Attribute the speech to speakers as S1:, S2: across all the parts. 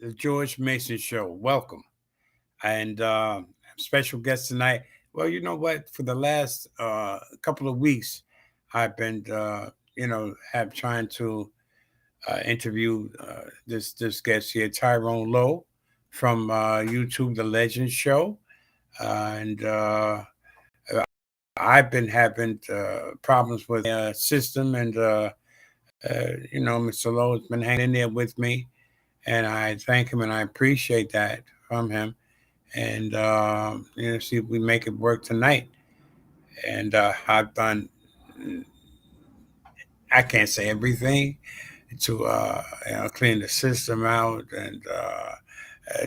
S1: the George Mason Show. Welcome. And special guest tonight. Well, you know what? For the last couple of weeks, I've been, have trying to interview this guest here, Tyrone Lowe from YouTube, The Legend Show. And I've been having problems with system, and Mr. Lowe has been hanging in there with me, and I thank him and I appreciate that from him. And see if we make it work tonight. And I've done, I can't say everything to clean the system out and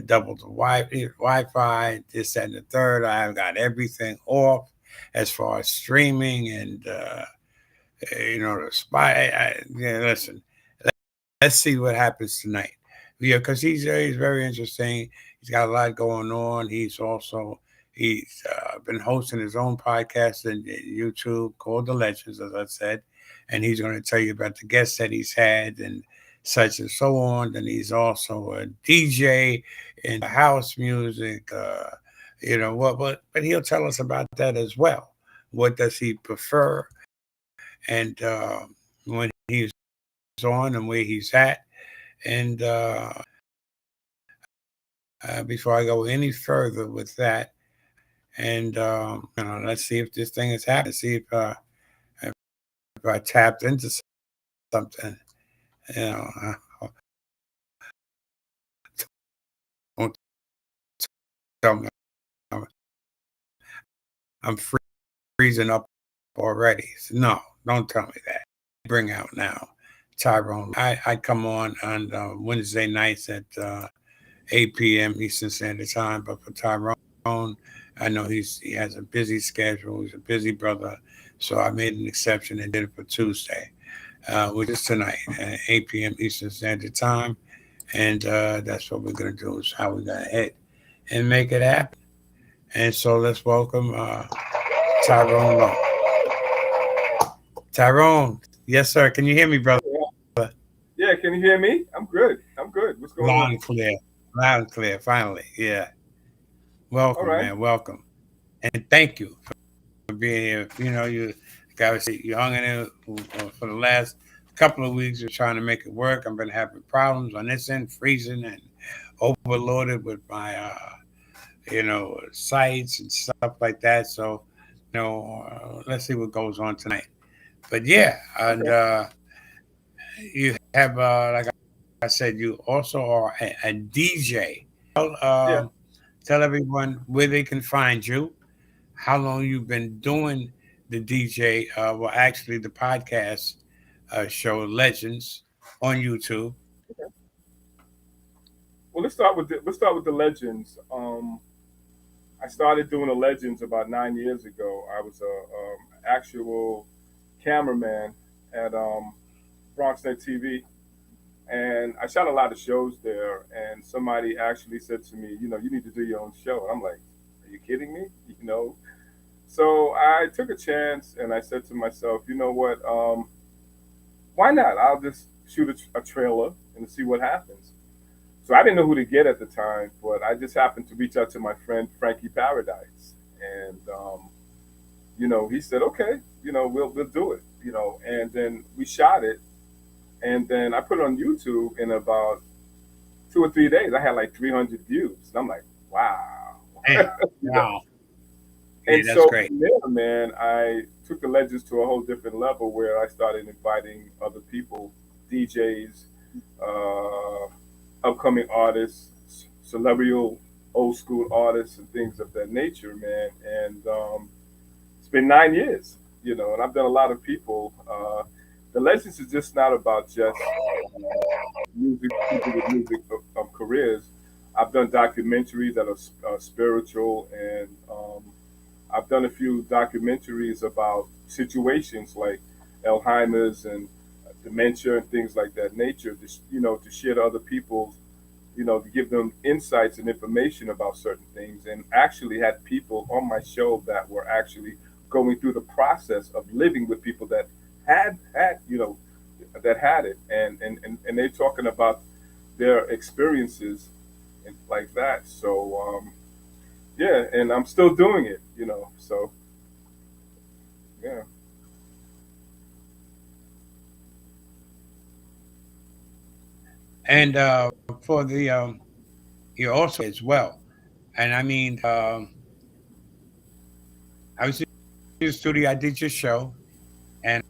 S1: double the Wi-Fi, this that, and the third. I've got everything off as far as streaming and the spy. Yeah, listen, let's see what happens tonight. Yeah, because he's very interesting. He's got a lot going on. He's been hosting his own podcast on YouTube called The Legends, as I said, and he's going to tell you about the guests that he's had and such and so on. And he's also a DJ in house music. But he'll tell us about that as well. What does he prefer, and when he's on and where he's at. And before I go any further with that, and let's see if this thing is happening. See if I tapped into something. You know, don't tell me I'm freezing up already. No, don't tell me that. Bring out now, Tyrone. I come on Wednesday nights at 8 p.m. Eastern Standard Time. But for Tyrone, I know he has a busy schedule. He's a busy brother, so I made an exception and did it for Tuesday, which is tonight at 8 p.m. Eastern Standard Time. And that's what we're gonna do. Is how we're gonna hit and make it happen. And so let's welcome Tyrone Lowe. Tyrone, yes, sir. Can you hear me, brother?
S2: Yeah, can you hear me? I'm good. I'm good. What's going
S1: Loud
S2: on?
S1: and clear. Loud and clear. Finally, yeah.
S2: All
S1: Welcome,
S2: right.
S1: man. Welcome, and thank you for being here. You guys, you hung in there for the last couple of weeks. You're trying to make it work. I've been having problems on this end, freezing and overloaded with my sites and stuff like that. So, let's see what goes on tonight. But yeah, and
S2: Okay.
S1: you have, like I said, you also are a DJ.
S2: Yeah.
S1: Tell everyone where they can find you, how long you've been doing the DJ, actually the podcast show Legends on YouTube.
S2: Okay. Well, let's start with the legends. I started doing the legends about 9 years ago. I was a actual cameraman at BronxNet TV, and I shot a lot of shows there. And somebody actually said to me, you need to do your own show. And I'm like, are you kidding me? So I took a chance and I said to myself, you know what? Why not? I'll just shoot a trailer and see what happens. So I didn't know who to get at the time, but I just happened to reach out to my friend Frankie Paradise, and he said, okay, we'll do it, and then we shot it, and then I put it on YouTube in about 2 or 3 days. I had like 300 views, and I'm like, wow,
S1: Hey,
S2: you know.
S1: wow, yeah,
S2: And
S1: that's
S2: so
S1: great.
S2: from there, man, I took the legends to a whole different level where I started inviting other people, DJs, upcoming artists, celebrity old school artists, and things of that nature, man. And it's been 9 years, and I've done a lot of people. The Legends is just not about just music, people with music careers. I've done documentaries that are spiritual, and I've done a few documentaries about situations like Alzheimer's and dementia and things like that nature. To share to other people, to give them insights and information about certain things, and actually had people on my show that were actually going through the process of living with people that had it, and they're talking about their experiences and like that. So yeah, and I'm still doing it, you know. So yeah.
S1: And for the you also as well. And I mean, I was in the studio. I did your show, and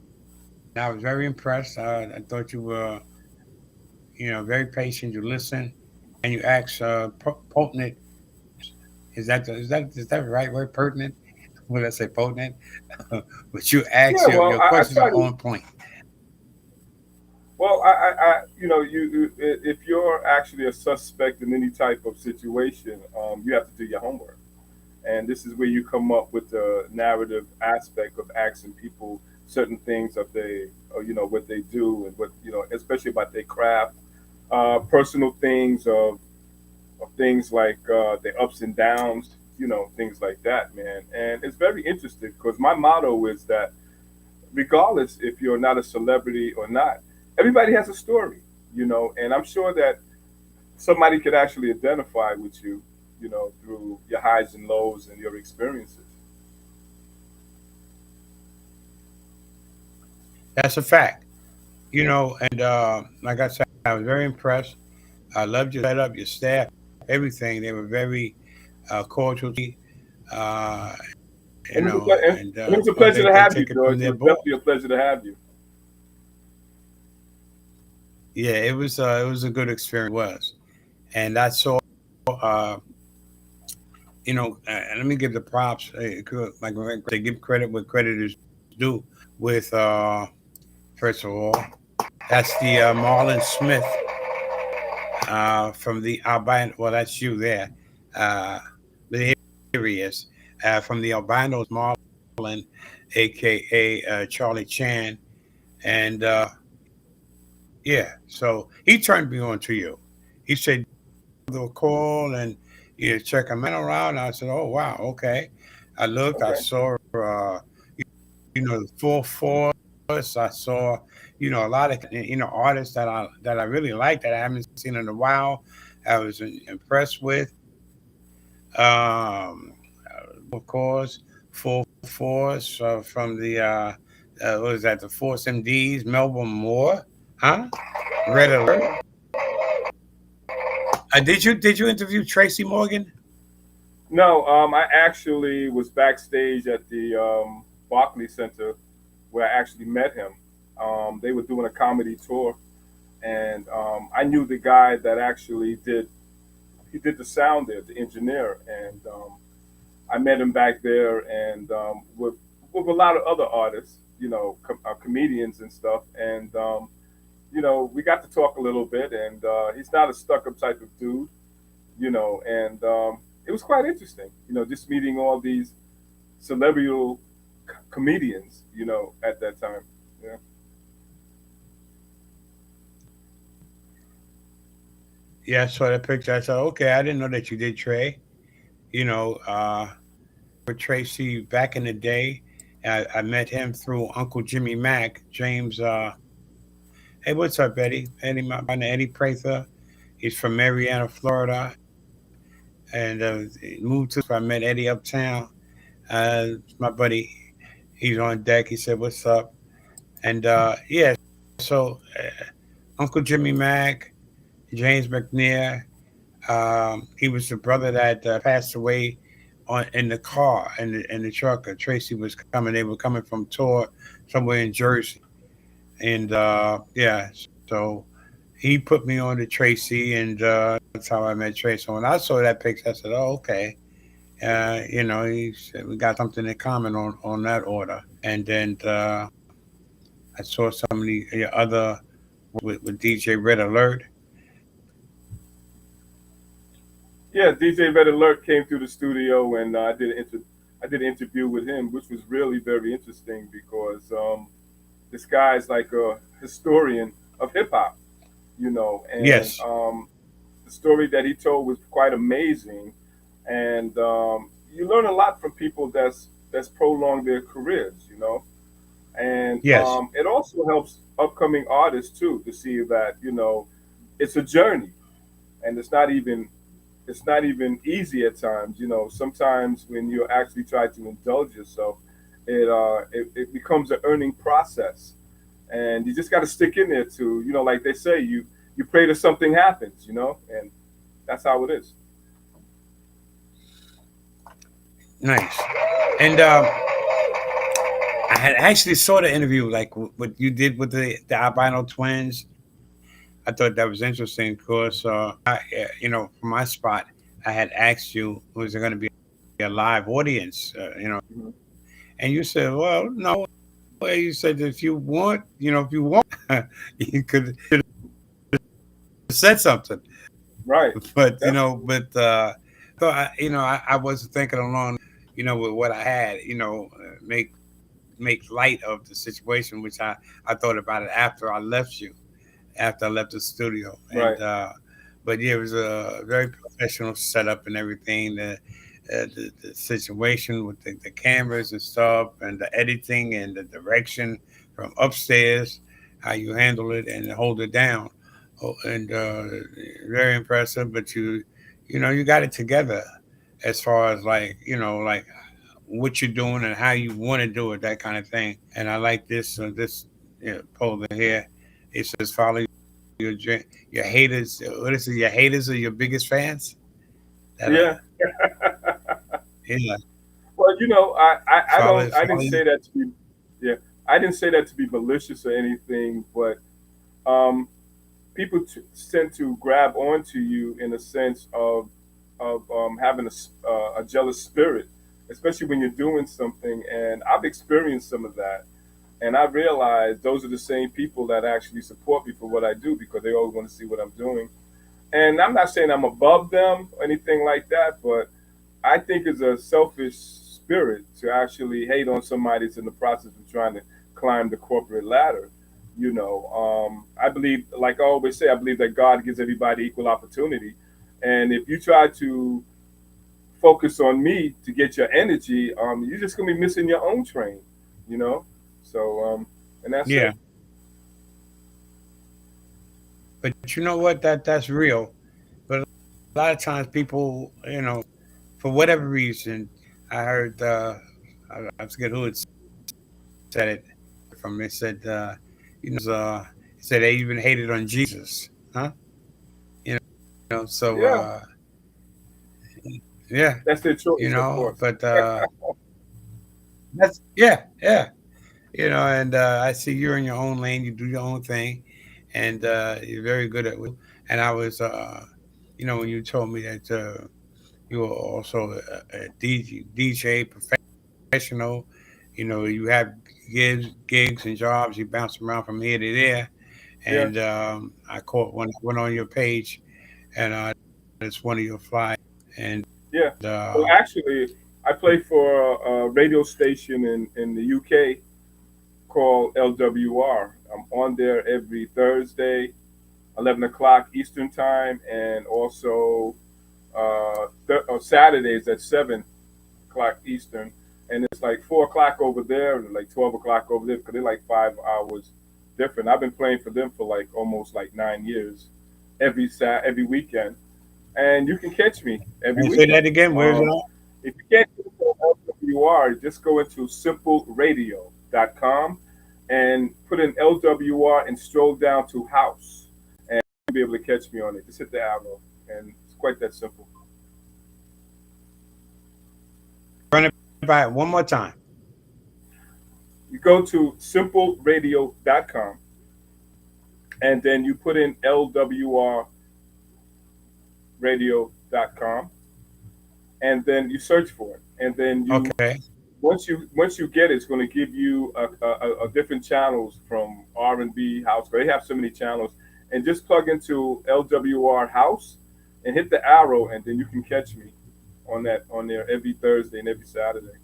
S1: I was very impressed. I thought you were, very patient. You listen, and you ask potent questions. Is that the right word? Pertinent? What did I say? Potent? But you ask
S2: Yeah, well,
S1: your
S2: I
S1: questions
S2: try
S1: are
S2: to.
S1: on point.
S2: Well, you know, if you're actually a suspect in any type of situation, you have to do your homework, and this is where you come up with the narrative aspect of asking people certain things of they, or, you know, what they do and what you know, especially about their craft, personal things of things like their ups and downs, you know, things like that, man. And it's very interesting because my motto is that regardless if you're not a celebrity or not, everybody has a story, you know, and I'm sure that somebody could actually identify with you, you know, through your highs and lows and your experiences.
S1: That's a fact. And like I said, I was very impressed. I loved your setup, your staff, everything. They were very cordial to me, uh,
S2: And
S1: and
S2: it was a
S1: well,
S2: pleasure to
S1: they
S2: have you,
S1: take it from
S2: George. It
S1: their
S2: was
S1: boss.
S2: definitely a pleasure to have you.
S1: Yeah, it was a good experience. It was, and I saw, and let me give the props. Like they give credit where credit is due. With first of all, that's the Marlon Smith from the albino. Well, that's you there. Uh, but here he is from the albinos, Marlon, aka Charlie Chan, and yeah. So he turned me on to you. He said they'll call and check him out. And I said, oh wow, okay. I looked. I
S2: Okay.
S1: saw the full force. I saw a lot of artists that I really like that I haven't seen in a while. I was impressed with. Of course, full force from the what was that? The Force MDs, Melbourne Moore, huh? Red Alert.
S2: Yeah.
S1: Did you interview Tracy Morgan?
S2: No, I actually was backstage at the Barclays Center where I actually met him. They were doing a comedy tour, and I knew the guy that actually did the sound there, the engineer, and I met him back there, and with a lot of other artists, you know, comedians and stuff, and you know, we got to talk a little bit, and he's not a stuck-up type of dude, you know, and it was quite interesting, you know, just meeting all these celebrity comedians, you know, at that time. Yeah.
S1: Yeah, I saw that picture. I said, okay, I didn't know that you did Trey. I worked with Tracy back in the day. I met him through Uncle Jimmy Mack, James. Hey, what's up, Eddie? Eddie, my partner, Eddie Prather. He's from Marietta, Florida, and he moved to. I met Eddie uptown. My buddy, he's on deck. He said, "What's up?" And yeah, so Uncle Jimmy Mack, James McNair. He was the brother that passed away on in the car in the truck. Tracy was coming. They were coming from tour somewhere in Jersey, and yeah, so he put me on to Tracy, and that's how I met Tracy. So when I saw that picture, I said, "Oh, okay." He said we got something in common on that order. And then I saw some of the other with DJ Red Alert.
S2: Yeah, DJ Red Alert came through the studio, and I did an interview with him, which was really very interesting because this guy's like a historian of hip hop, you know, and
S1: Yes,
S2: the story that he told was quite amazing, and you learn a lot from people that's prolonged their careers, you know, and
S1: yes,
S2: it also helps upcoming artists too to see that you know it's a journey, and it's not even easy at times. You know, sometimes when you actually try to indulge yourself, it becomes an earning process, and you just got to stick in there to, you know, like they say, you pray till something happens, you know, and that's how it is.
S1: Nice. And I had actually saw the interview, like what you did with the albino twins. I thought that was interesting because, you know, from my spot, I had asked you, was there going to be a live audience, you know,
S2: Mhm.
S1: and you said, well, no. You said if you want, you know, if you want, you could have said something.
S2: Right.
S1: But you know,
S2: Definitely.
S1: but so you know, I was thinking along, you know, with what I had, you know, make light of the situation, which I thought about it after I left you, after I left the studio,
S2: Right.
S1: and but yeah, it was a very professional setup and everything. The situation with the cameras and stuff, and the editing and the direction from upstairs, how you handle it and hold it down, oh, and very impressive. But you know, you got it together as far as like you know, like what you're doing and how you want to do it, that kind of thing. And I like this poll here. It says follow your haters. What is it? Your haters are your biggest fans. That
S2: Yeah.
S1: yeah.
S2: Well, you know, I didn't
S1: Follow you.
S2: say that to be, yeah, I didn't say that to be malicious or anything, but um, people tend to grab onto you in a sense of having a jealous spirit, especially when you're doing something. And I've experienced some of that, and I realized those are the same people that actually support me for what I do because they always want to see what I'm doing. And I'm not saying I'm above them or anything like that, but I think it's a selfish spirit to actually hate on somebody that's in the process of trying to climb the corporate ladder. You know, I believe, like I always say, I believe that God gives everybody equal opportunity. And if you try to focus on me to get your energy, you're just gonna be missing your own train. You know, so and that's
S1: Yeah,
S2: it.
S1: but you know what? That's real. But a lot of times people, you know, for whatever reason, I heard I forget who it said it from. It said it said they even hated on Jesus, huh? You know, so
S2: Yeah,
S1: yeah,
S2: that's their
S1: you
S2: choice, of
S1: know,
S2: course.
S1: but that's yeah. You know, and I see you're in your own lane. You do your own thing, and you're very good at what you do. And I was, you know, when you told me that you were also a DJ professional, you know, you have gigs and jobs. You bounce around from here to there,
S2: Yeah,
S1: and I caught one went on your page, and it's one of your flyers, and
S2: yeah. Well,
S1: uh,
S2: actually, I play for a radio station in the UK called LWR. I'm on there every Thursday, 11 o'clock Eastern Time, and also Saturdays at 7 o'clock Eastern. And it's like 4 o'clock over there, and like 12 o'clock over there, because they're like 5 hours different. I've been playing for them for like almost like 9 years, every weekend. And you can catch me every
S1: and say
S2: weekend.
S1: that again. Where's it on?
S2: If you can't get to LWR, just go into simpleradio.com and put in LWR and stroll down to house, and you'll be able to catch me on it. Just hit the arrow, and it's quite that simple.
S1: Run it by it one more time.
S2: You go to simpleradio.com and then you put in lwrradio.com and then you search for it. And then you
S1: Okay.
S2: once you get it, it's going to give you a different channels from R&B house. But they have so many channels, and just plug into LWR house and hit the arrow, and then you can catch me on there every Thursday and every Saturday.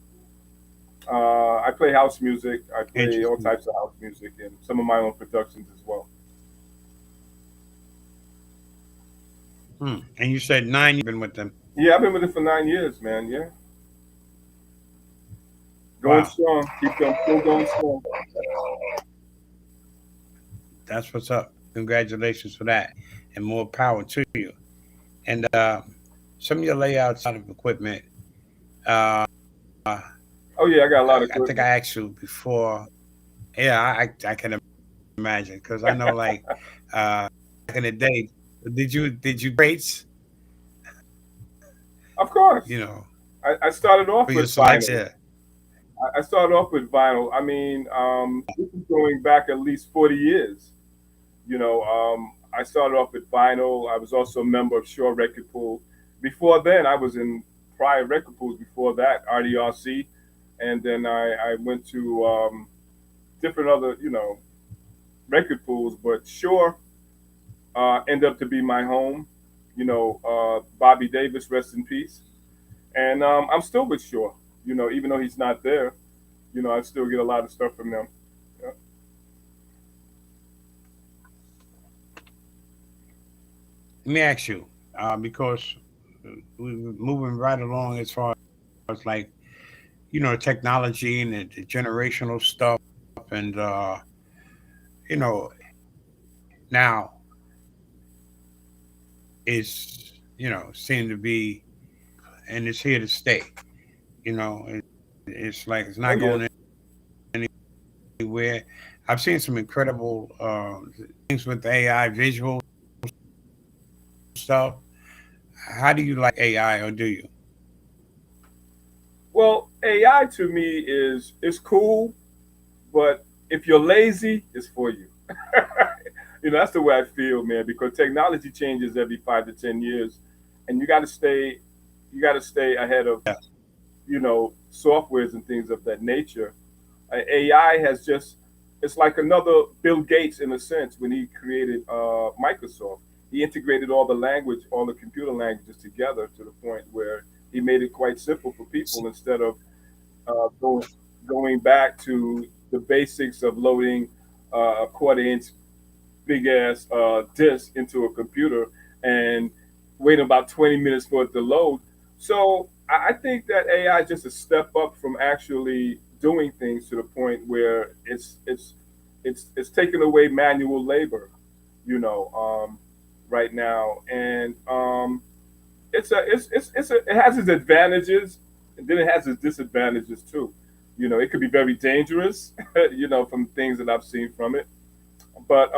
S2: I play house music. I play all
S1: Interesting.
S2: types of house music and some of my own productions as well.
S1: And you said 9 you've been with them.
S2: Yeah, I've been with it for 9 years, man. Yeah, going
S1: Wow,
S2: strong. Keep going, still going strong.
S1: that's what's up. Congratulations for that, and more power to you. And some of your layouts out of equipment. Uh,
S2: Oh yeah, I got a lot of
S1: I think I
S2: equipment.
S1: asked you before. Yeah, I can imagine because I know like back in the day, did you crates?
S2: Of course,
S1: You know,
S2: I started
S1: for
S2: off
S1: your
S2: with
S1: selects.
S2: vinyl.
S1: Yeah.
S2: I started off with vinyl. I mean, this is going back at least 40 years. I started off with vinyl. I was also a member of Shaw Record Pool. Before then, I was in prior record pools. Before that, RDRC, and then I went to different other, record pools. But Shaw ended up to be my home. Bobby Davis, rest in peace. And I'm still with Shaw. Even though he's not there, I still get a lot of stuff from them. Yeah.
S1: Let me ask you, because we're moving right along as far as like technology and the generational stuff, and you know now is seem to be, and it's here to stay. It's like it's
S2: Oh
S1: not
S2: yeah.
S1: going anywhere. I've seen some incredible things with AI visual stuff. How do you like AI, or do you?
S2: Well, AI to me is cool, but if you're lazy, it's for you. That's the way I feel, man. Because technology changes every 5 to 10 years, and you got to stay ahead of
S1: Yeah.
S2: softwares and things of that nature. AI has just it's like another Bill Gates in a sense when he created Microsoft. He integrated all the language, all the computer languages together to the point where he made it quite simple for people instead of uh, going going back to the basics of loading a quarter-inch big ass disk into a computer and waiting about 20 minutes for it to load. So I think that AI is just a step up from actually doing things to the point where it's taking away manual labor, right now, and it has its advantages, and then it has its disadvantages too. It could be very dangerous, from things that I've seen from it. But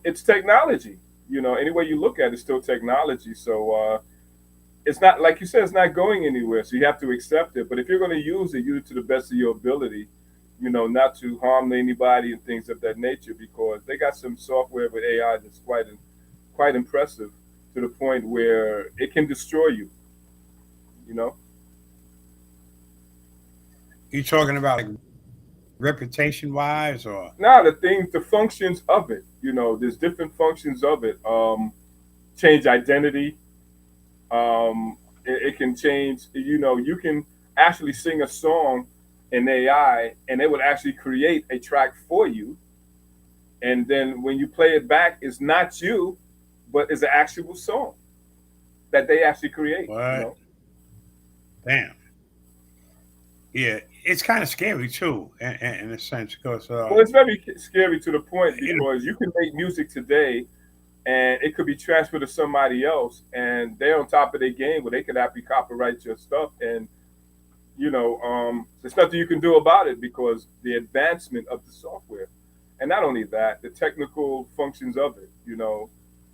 S2: it's technology. Any way you look at it, it's still technology. So it's not like you said, it's not going anywhere. So you have to accept it. But if you're going to use it to the best of your ability. Not to harm anybody and things of that nature, because they got some software with AI that's quite impressive to the point where it can destroy you. You know.
S1: You talking about like reputation wise, or
S2: Now the functions of it. There's different functions of it. Change identity. It can change. You can actually sing a song in AI, and it would actually create a track for you. And then when you play it back, it's not you, but it's an actual song that they actually create.
S1: what? Damn. Yeah, it's kind of scary too, in a sense, because
S2: Well, it's very scary to the point
S1: you know,
S2: because you can make music today and it could be transferred to somebody else, and they're on top of their game where they could actually copyright your stuff, and there's nothing you can do about it because the advancement of the software, and not only that, the technical functions of it,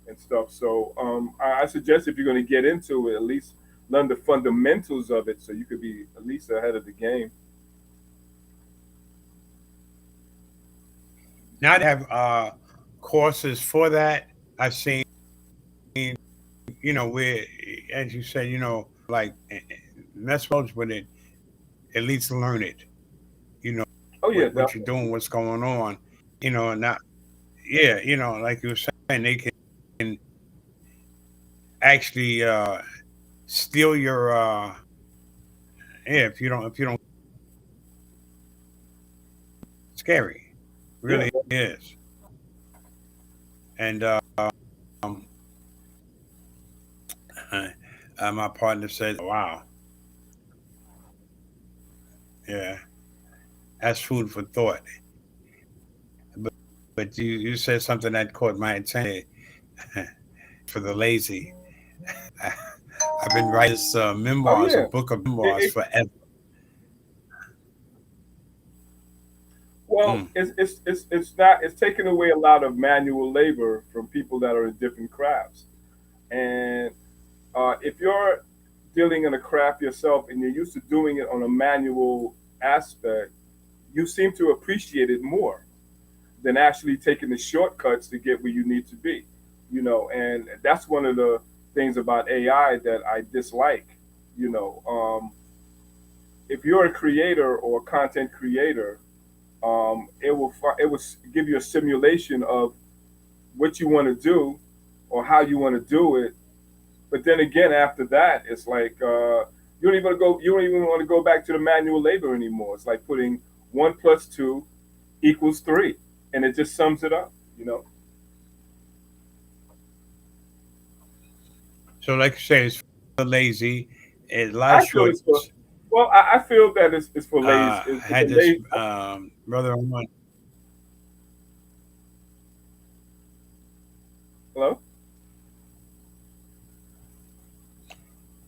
S2: and stuff. So I suggest if you're going to get into it, at least learn the fundamentals of it so you could be at least ahead of the game.
S1: now they have courses for that. I've seen, where, as you said, like mess with it, at least learn it. You know
S2: Oh yeah,
S1: what you're
S2: definitely.
S1: doing, what's going on. And not, yeah, like you were saying, they can actually steal your yeah, if you don't scary,
S2: Yeah.
S1: really is. And um, my partner said, "Wow, yeah, that's food for thought." But you said something that caught my attention for the lazy. I've been writing this
S2: Oh
S1: memoirs, a
S2: yeah.
S1: book of
S2: It,
S1: memoirs
S2: it,
S1: forever.
S2: well,
S1: Mm.
S2: it's not it's taking away a lot of manual labor from people that are in different crafts. And if you're dealing in a craft yourself and you're used to doing it on a manual aspect, you seem to appreciate it more than actually taking the shortcuts to get where you need to be. And that's one of the things about AI that I dislike. You know, if you're a creator or a content creator, it will give you a simulation of what you want to do or how you want to do it. But then again, after that, it's like you don't even want to go back to the manual labor anymore. It's like putting 1 plus 2 equals 3, and it just sums it up. You know,
S1: So, like you say, it's for the lazy. A lot of
S2: I feel it's for.
S1: shorts.
S2: Well, I feel that it's for lazy. It's a
S1: Had this
S2: lazy.
S1: brother on one.
S2: Hello.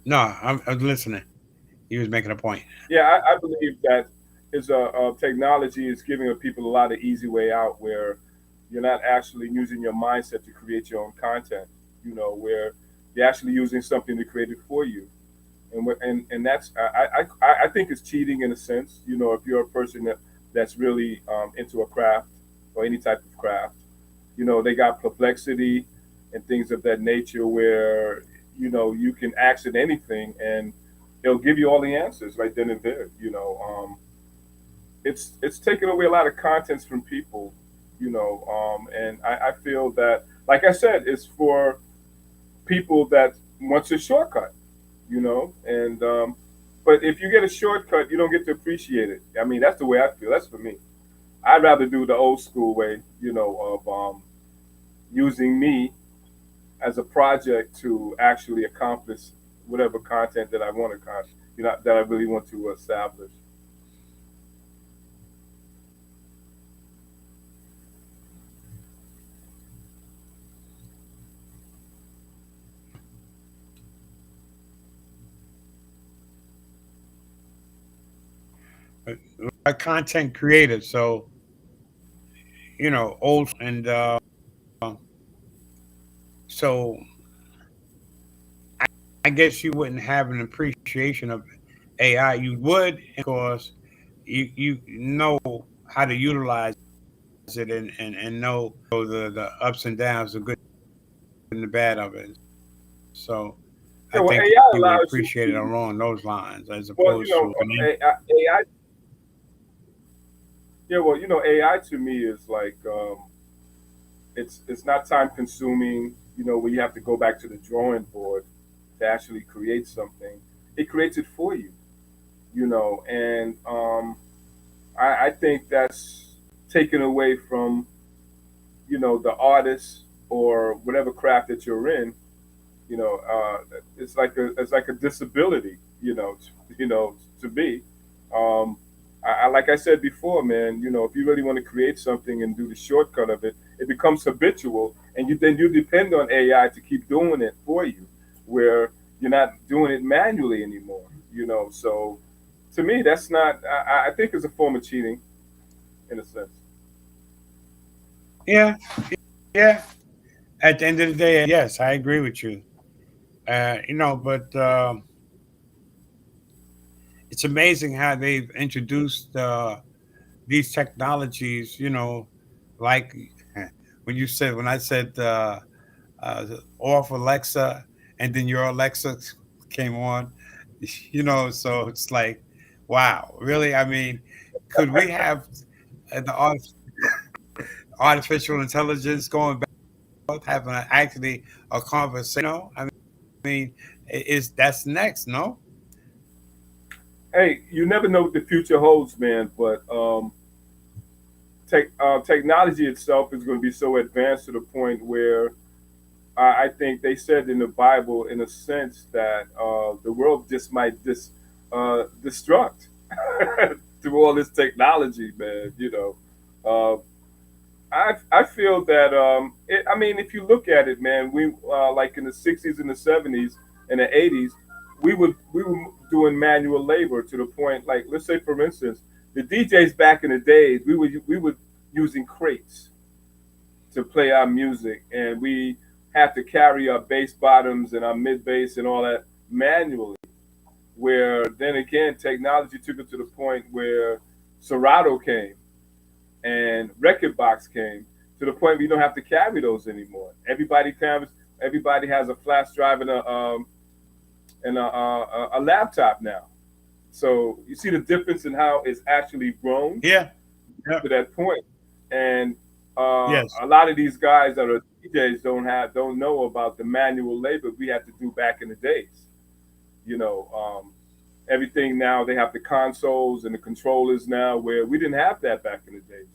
S1: No, I'm listening. He was making a point.
S2: Yeah, I believe that is a technology is giving people a lot of easy way out where you're not actually using your mindset to create your own content. Where you're actually using something to create it for you, and that's I think it's cheating in a sense. If you're a person that's really into a craft or any type of craft, they got perplexity and things of that nature where you can ask it anything and it'll give you all the answers right then and there. It's taken away a lot of contents from people. And I feel that, like I said, it's for people that wants a shortcut. And but if you get a shortcut, you don't get to appreciate it. I mean, that's the way I feel. That's for me. I'd rather do the old school way, of using me as a project to actually accomplish whatever content that I want to that I really want to establish.
S1: A content creator, so old and so I guess you wouldn't have an appreciation of AI. You would, because you know how to utilize it and know the ups and downs, the good and the bad of it. So
S2: Yeah,
S1: I
S2: well,
S1: think
S2: AI
S1: you would
S2: allows you
S1: appreciate it
S2: to.
S1: along those lines as
S2: Well,
S1: opposed to
S2: AI. Yeah, well, AI to me is like it's not time consuming. Where you have to go back to the drawing board to actually create something. It creates it for you. And I think that's taken away from the artist or whatever craft that you're in. It's like a disability. To be. Like I said before, man. If you really want to create something and do the shortcut of it, it becomes habitual, and you depend on AI to keep doing it for you, where you're not doing it manually anymore. So to me, that's not. I think it's a form of cheating in a sense.
S1: yeah, yeah. At the end of the day, yes, I agree with you. But it's amazing how they've introduced these technologies. Like when I said off Alexa, and then your Alexa came on. So it's like, wow, really? I mean, could we have the artificial intelligence going back, having actually a conversation? I mean, is that's next? No.
S2: Hey, you never know what the future holds, man. But technology itself is going to be so advanced to the point where I think they said in the Bible, in a sense, that the world just might destruct through all this technology, man. I feel that I mean, if you look at it, man, we like in the '60s and the '70s and the '80s, we were doing manual labor to the point, like, let's say for instance, the DJs back in the days, we were using crates to play our music, and we had to carry our bass bottoms and our mid bass and all that manually. Where then again, technology took it to the point where Serato came and Record Box came to the point where you don't have to carry those anymore. Everybody has a flash drive and a laptop now. So you see the difference in how it's actually grown
S1: Yeah. Yeah.
S2: to that point. And
S1: Yes.
S2: a lot of these guys that are DJs don't know about the manual labor we had to do back in the days. You know, everything now they have the consoles and the controllers now, where we didn't have that back in the days.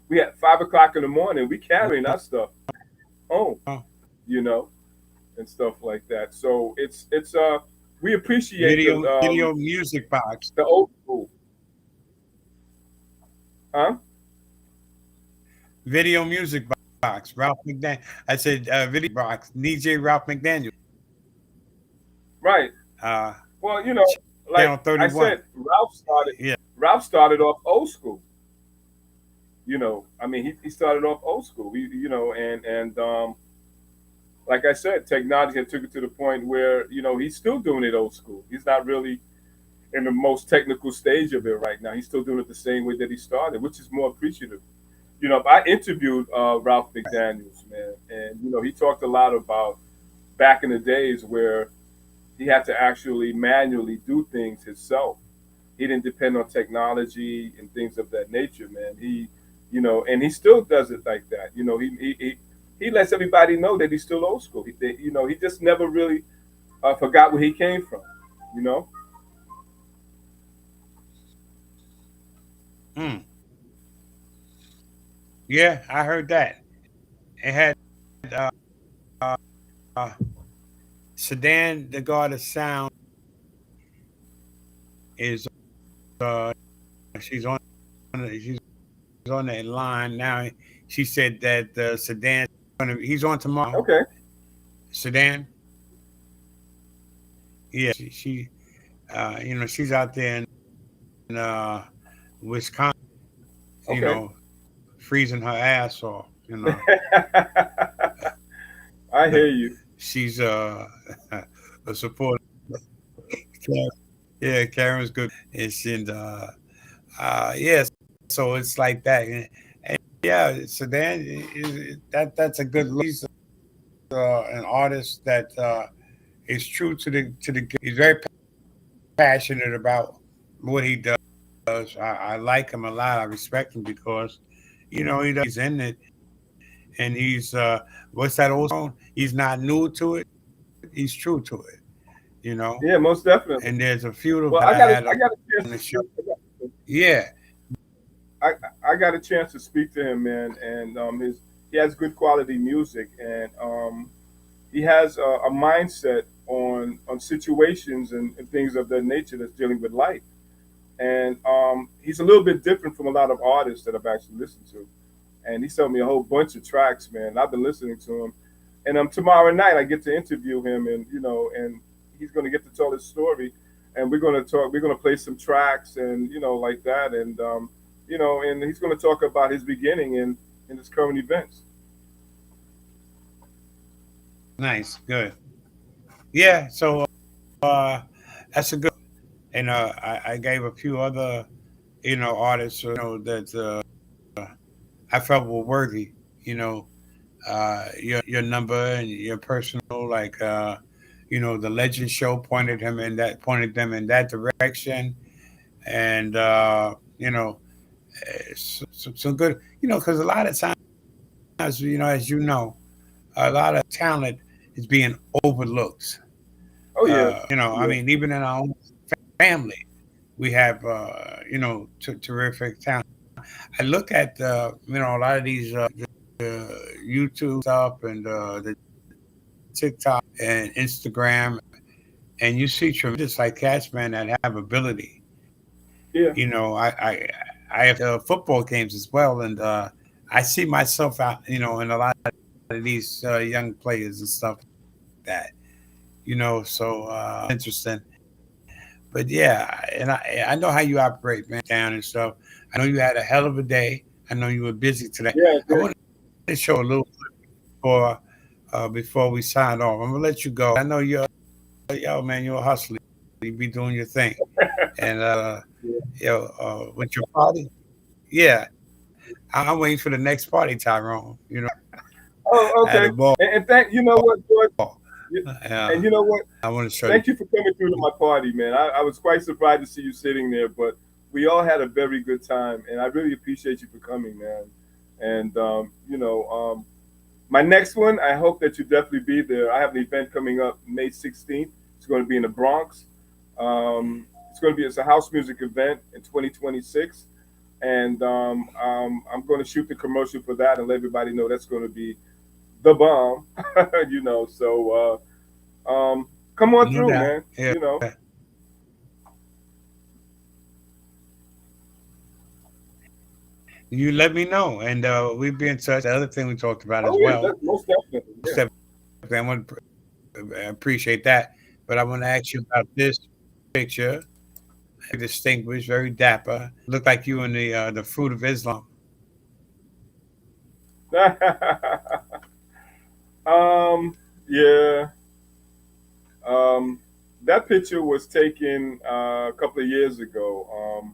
S2: We had 5 o'clock in the morning, we carrying our stuff home,
S1: Oh,
S2: you know, and stuff like that. So it's we appreciate
S1: video music box.
S2: the old school, huh?
S1: Video music box. Ralph McDaniel. I said video box. DJ Ralph McDaniel.
S2: Right.
S1: Uh,
S2: Well, you know,
S1: Channel
S2: like I
S1: 31.
S2: said,
S1: Yeah.
S2: Ralph started off old school. You know, I mean, he started off old school. You know, and like I said, technology had took it to the point where he's still doing it old school. He's not really in the most technical stage of it right now. He's still doing it the same way that he started, which is more appreciative. I interviewed Ralph McDaniels, man, and he talked a lot about back in the days where he had to actually manually do things himself. He didn't depend on technology and things of that nature, man. And he still does it like that. He lets everybody know that he's still old school. He just never really forgot where he came from. You know.
S1: Mm. Yeah, I heard that. It had uh, uh, Sedan, the God of Sound, is uh, she's she's on that line now. She said that Sedan, he's on tomorrow.
S2: Okay.
S1: Sedan, yeah, she she's out there in Wisconsin, you
S2: Okay.
S1: know, freezing her ass off.
S2: I hear you.
S1: She's a supporter. Yeah, Karen's good, and yes, so it's like that, and yeah, Sedan that's a good. He's an artist that is true to the. He's very passionate about what he does. I like him a lot. I respect him because he's in it, and he's what's that old song? He's not new to it. He's true to it. You know,
S2: Yeah, most definitely.
S1: and there's a few of them
S2: Well,
S1: that
S2: I
S1: I
S2: got a,
S1: had
S2: I got a chance
S1: on
S2: to
S1: the show.
S2: speak.
S1: Yeah,
S2: I, I got a chance to speak to him, man, and he has good quality music, and he has a mindset on situations and things of that nature that's dealing with life. And he's a little bit different from a lot of artists that I've actually listened to. And he sent me a whole bunch of tracks, man. I've been listening to him, and tomorrow night I get to interview him, and he's going to get to tell his story, and we're going to talk. We're going to play some tracks, and like that, and and he's going to talk about his beginning in his current events.
S1: nice, good. Yeah, so that's a good. And I gave a few other artists that I felt were worthy. You know, your number and your personal the Legend Show pointed them in that direction, and some good because a lot of times as a lot of talent is being overlooked.
S2: Oh yeah,
S1: I
S2: yeah,
S1: mean, even in our own family, we have terrific talent. I look at a lot of these YouTube stuff and the TikTok and Instagram, and you see tremendous like cats, man, that have ability.
S2: yeah.
S1: I have football games as well, and I see myself out, in a lot of these young players and stuff like that. So interesting. But yeah, and I know how you operate, man, down and stuff. I know you had a hell of a day. I know you were busy today.
S2: Yeah,
S1: I want to show a little before before we sign off. I'm gonna let you go. I know yo man, you're a hustler. You be doing your thing, and
S2: yeah.
S1: with your party, yeah. I'm waiting for the next party, Tyrone.
S2: Oh,
S1: At
S2: okay.
S1: the ball.
S2: And thank you know what, George. You- And
S1: Yeah,
S2: you know what?
S1: I want to show you.
S2: Thank you for coming through to my party, man. I was quite surprised to see you sitting there, but we all had a very good time, and I really appreciate you for coming, man. And my next one, I hope that you definitely be there. I have an event coming up May 16th. It's going to be in the Bronx. It's a house music event in 2026, and I'm going to shoot the commercial for that and let everybody know that's going to be the bomb. Come on
S1: No
S2: through,
S1: doubt.
S2: man.
S1: Yeah. You let me know, and we'll be in touch. The other thing we talked about
S2: Oh
S1: as
S2: yeah,
S1: well.
S2: that's most definitely.
S1: Most
S2: Yeah.
S1: definitely, I want to appreciate that. But I want to ask you about this picture. Very distinguished, very dapper. Look like you in the fruit of Islam.
S2: Yeah. Um, that picture was taken a couple of years ago.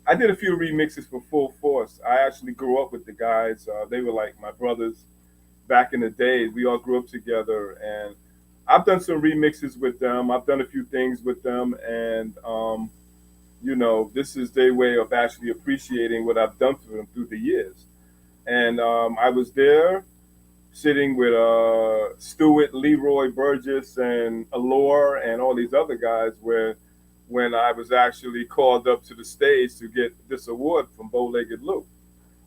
S2: I did a few remixes for Full Force. I actually grew up with the guys. They were like my brothers back in the days. We all grew up together, and I've done some remixes with them. I've done a few things with them, and this is their way of actually appreciating what I've done for them through the years. And I was there sitting with Stewart, Leroy Burgess, and Allure, and all these other guys, where when I was actually called up to the stage to get this award from Bow Legged Lou.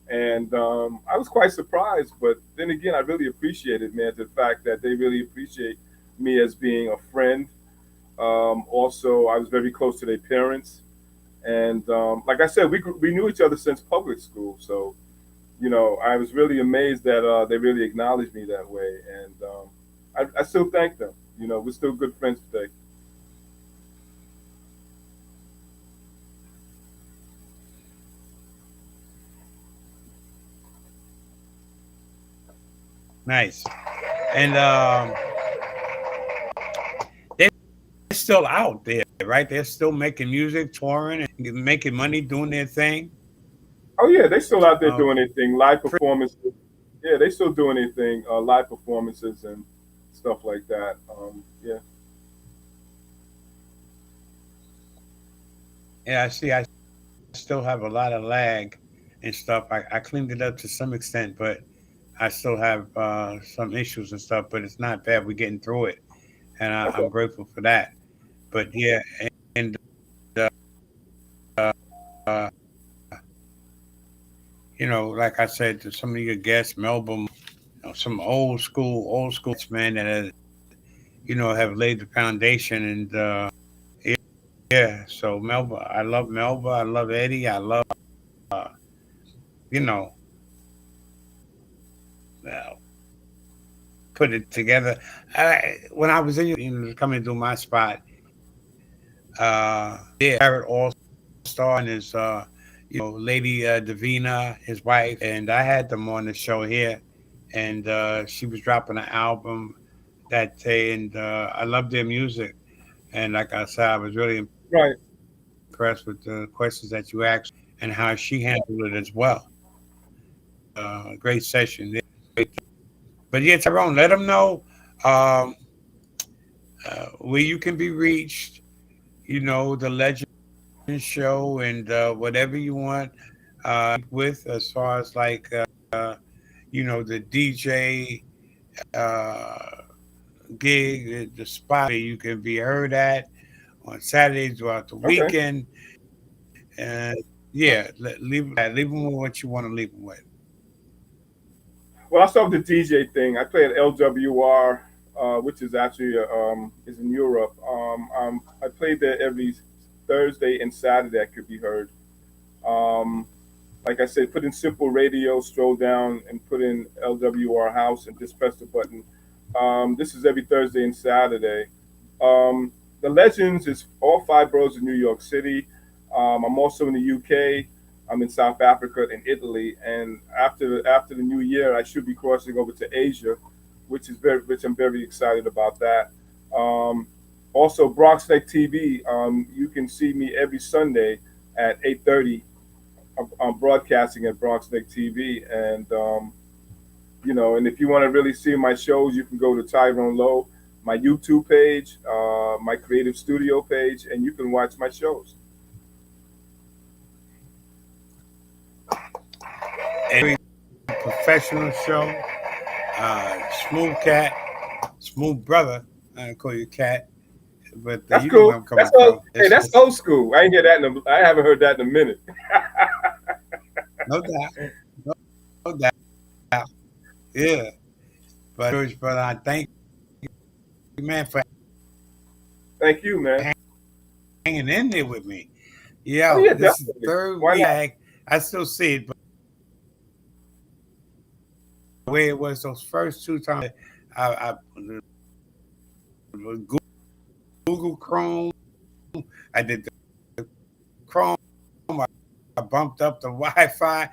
S2: And I was quite surprised, but then again, I really appreciate it, man, the fact that they really appreciate me as being a friend. Also, I was very close to their parents. And like I said, we knew each other since public school. So, I was really amazed that they really acknowledged me that way. And I still thank them. We're still good friends today.
S1: Nice. And they're still out there, right? They're still making music, touring, and making money, doing their thing.
S2: Oh, yeah, they still out there
S1: Um,
S2: doing anything, live performances. Yeah, they still doing anything, live performances and stuff like that. Yeah.
S1: yeah, I see. I still have a lot of lag and stuff. I cleaned it up to some extent, but I still have some issues and stuff. But it's not bad. We're getting through it, and
S2: Okay.
S1: I'm grateful for that. But yeah, and uh, like I said to some of your guests, Melbourne, some old school man that have laid the foundation, and yeah. So Melba, I love Melba. I love Eddie. I love you know uh, put it together. When I was in coming to my spot, yeah, Barrett All Star and his Lady Davina, his wife, and I had them on the show here, and she was dropping an album that day, and I loved their music. And like I said, I was really
S2: Right.
S1: impressed with the questions that you asked and how she handled it as well. Great session. But yeah, Tyrone, let them know um, where you can be reached. The Legend Show and whatever you want with as far as like the DJ uh, gig, the spot where you can be heard at on Saturdays throughout the
S2: Okay.
S1: weekend. And yeah, leave them with what you want to leave them with.
S2: Well, I'll start with the DJ thing. I play at LWR, which is actually is in Europe. I played there every Thursday and Saturday. I could be heard. Um, like I said, put in Simple Radio, stroll down, and put in LWR House, and just press the button. This is every Thursday and Saturday. The Legends is all five boroughs of New York City. I'm also in the UK. I'm in South Africa and Italy, and after the new year, I should be crossing over to Asia, which I'm very excited about that. Um, Also, Bronx Neck TV. You can see me every Sunday at 8:30. I'm broadcasting at Bronx Neck TV, and and if you want to really see my shows, you can go to Tyrone Lowe, my YouTube page, my Creative Studio page, and you can watch my shows.
S1: Every professional show, smooth cat, smooth brother. I call you cat, but
S2: That's
S1: you know where
S2: cool.
S1: I'm coming
S2: That's old.
S1: from.
S2: Hey, that's old school. I ain't hear that. I haven't heard that in a minute.
S1: No doubt, no doubt. Yeah, but George, brother, I thank you, man, for
S2: Thank you, man.
S1: hanging in there with me.
S2: Oh
S1: Yo,
S2: yeah,
S1: this is the
S2: definitely.
S1: third
S2: Why
S1: week.
S2: not?
S1: I still see it, but the way it was those first two times, I Google Chrome, I did the Chrome, I bumped up the Wi-Fi.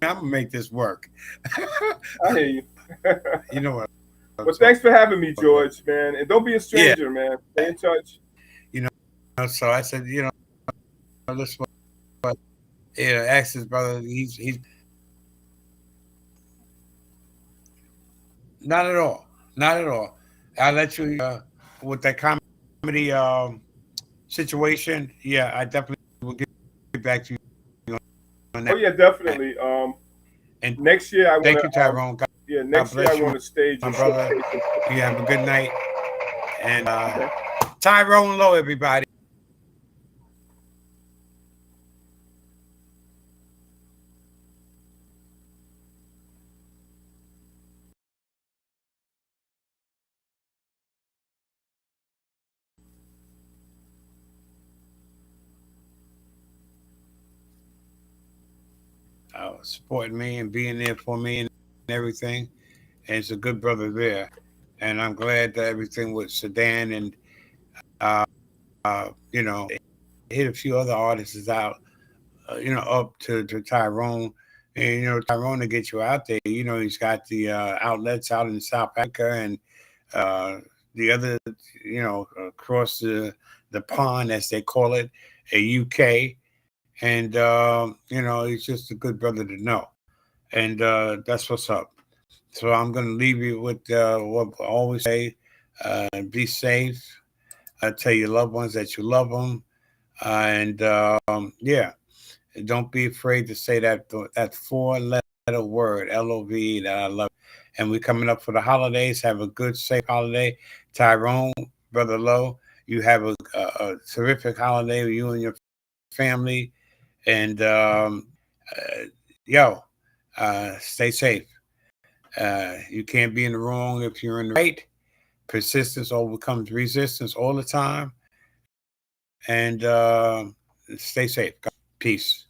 S1: I'm gonna make this work.
S2: I hear you.
S1: You know what I'm
S2: Well,
S1: talking
S2: thanks for having me,
S1: about.
S2: George, man. And don't be a
S1: Yeah,
S2: stranger, man. Stay in touch.
S1: you so I said, this was, asked his brother. He's not at all, not at all. I'll let you with that comedy situation. Yeah, I definitely will get back to you on
S2: Oh
S1: that.
S2: yeah, definitely.
S1: And
S2: Next year I want
S1: thank you,
S2: to.
S1: Tyrone.
S2: Yeah,
S1: God
S2: next year I
S1: bless you,
S2: want to stage
S1: my
S2: a
S1: brother.
S2: showcase.
S1: You have a good night. And
S2: Okay.
S1: Tyrone Lowe, everybody. Supporting me and being there for me and everything. And it's a good brother there. And I'm glad that everything with Sedan and, uh, hit a few other artists out, up to Tyrone. And, Tyrone to get you out there, he's got the outlets out in South Africa and uh, the other, across the pond, as they call it, a UK. And, he's just a good brother to know. And that's what's up. So I'm going to leave you with what I always say: be safe. Tell your loved ones that you love them, and yeah, don't be afraid to say that four-letter word LOV that I love. And we're coming up for the holidays. Have a good, safe holiday, Tyrone, brother Lowe. You have a terrific holiday with you and your family, and uh, yo, stay safe. You can't be in the wrong if you're in the right. Persistence overcomes resistance all the time. And stay safe. Peace.